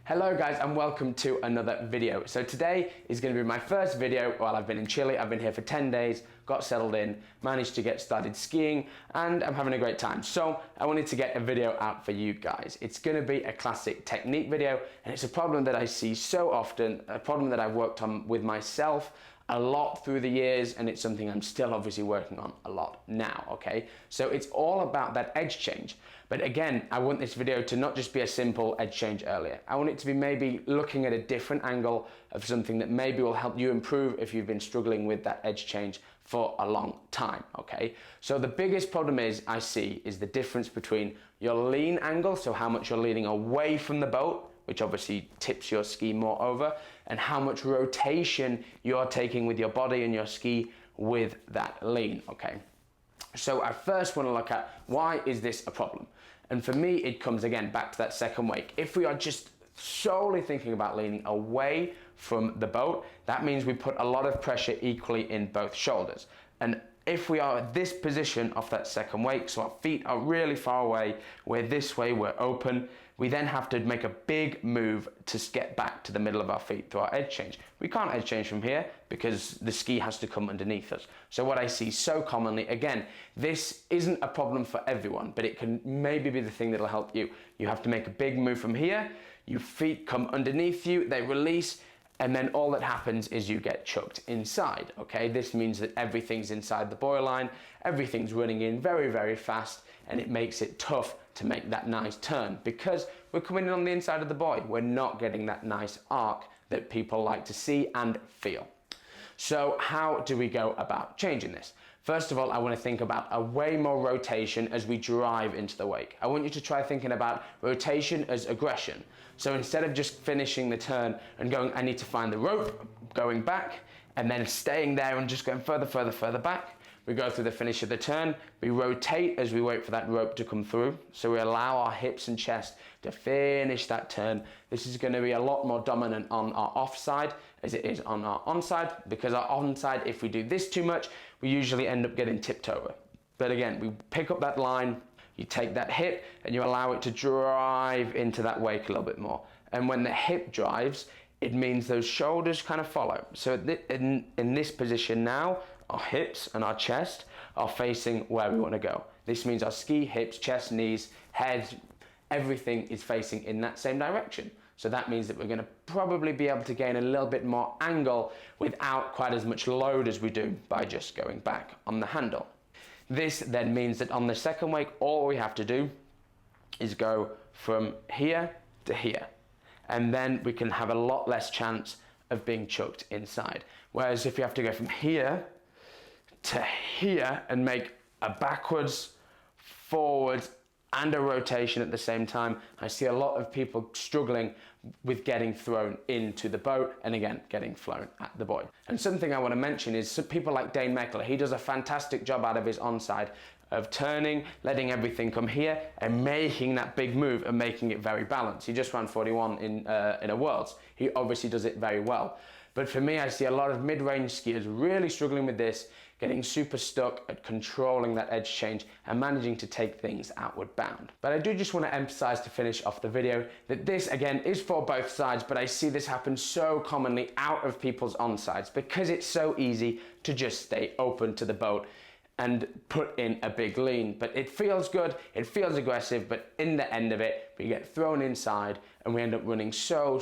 Hello guys and welcome to another video. So today is going to be my first video while I've been in Chile. I've been here for 10 days, got settled in, managed to get started skiing, and I'm having a great time. So I wanted to get a video out for you guys. It's going to be a classic technique video, and it's a problem that I see so often, a problem that I've worked on with myself a lot through the years, and it's something I'm still obviously working on a lot now, okay? So it's all about that edge change. But again, I want this video to not just be a simple edge change earlier. I want it to be maybe looking at a different angle of something that maybe will help you improve if you've been struggling with that edge change for a long time, okay? So the biggest problem I see is the difference between your lean angle, so how much you're leaning away from the boat, which obviously tips your ski more over, and how much rotation you're taking with your body and your ski with that lean, okay? So I first want to look at why is this a problem? And for me, it comes again back to that second wake. If we are just solely thinking about leaning away from the boat, that means we put a lot of pressure equally in both shoulders. And if we are at this position off that second wake, so our feet are really far away, we're this way, we're open, we then have to make a big move to get back to the middle of our feet through our edge change. We can't edge change from here because the ski has to come underneath us. So what I see so commonly, again, this isn't a problem for everyone, but it can maybe be the thing that'll help you. You have to make a big move from here, your feet come underneath you, they release, and then all that happens is you get chucked inside, okay? This means that everything's inside the buoy line, everything's running in very, very fast, and it makes it tough to make that nice turn because we're coming in on the inside of the buoy. We're not getting that nice arc that people like to see and feel. So how do we go about changing this? First of all, I want to think about a way more rotation as we drive into the wake. I want you to try thinking about rotation as aggression. So instead of just finishing the turn and going, I need to find the rope, going back, and then staying there and just going further back, we go through the finish of the turn, we rotate as we wait for that rope to come through. So we allow our hips and chest to finish that turn. This is going to be a lot more dominant on our offside as it is on our onside, because our onside, if we do this too much, we usually end up getting tipped over. But again, we pick up that line, you take that hip and you allow it to drive into that wake a little bit more. And when the hip drives, it means those shoulders kind of follow. So in this position now, our hips and our chest are facing where we want to go. This means our ski, hips, chest, knees, head, everything is facing in that same direction. So that means that we're going to probably be able to gain a little bit more angle without quite as much load as we do by just going back on the handle. This then means that on the second wake, all we have to do is go from here to here. And then we can have a lot less chance of being chucked inside. Whereas if you have to go from here to here and make a backwards, forwards, and a rotation at the same time, I see a lot of people struggling with getting thrown into the boat and again, getting flown at the buoy. And something I want to mention is some people like Dane Meckler. He does a fantastic job out of his onside of turning, letting everything come here and making that big move and making it very balanced. He just ran 41 in a Worlds. He obviously does it very well. But for me, I see a lot of mid-range skiers really struggling with this, getting super stuck at controlling that edge change and managing to take things outward bound. But I do just want to emphasize to finish off the video that this again is for both sides, but I see this happen so commonly out of people's onsides because it's so easy to just stay open to the boat and put in a big lean. But it feels good, it feels aggressive, but in the end of it, we get thrown inside and we end up running so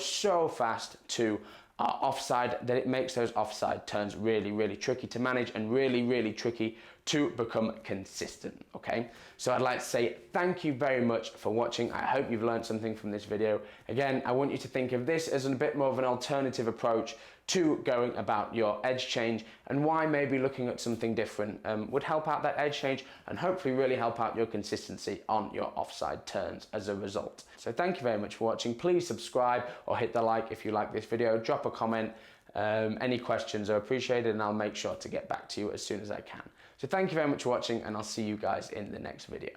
fast to our offside that it makes those offside turns really tricky to manage and really tricky to become consistent, okay? So I'd like to say thank you very much for watching. I hope you've learned something from this video. Again, I want you to think of this as a bit more of an alternative approach to going about your edge change and why maybe looking at something different would help out that edge change and hopefully really help out your consistency on your offside turns as a result. So thank you very much for watching. Please subscribe or hit the like if you like this video. Drop a comment. Any questions are appreciated and I'll make sure to get back to you as soon as I can. So thank you very much for watching and I'll see you guys in the next video.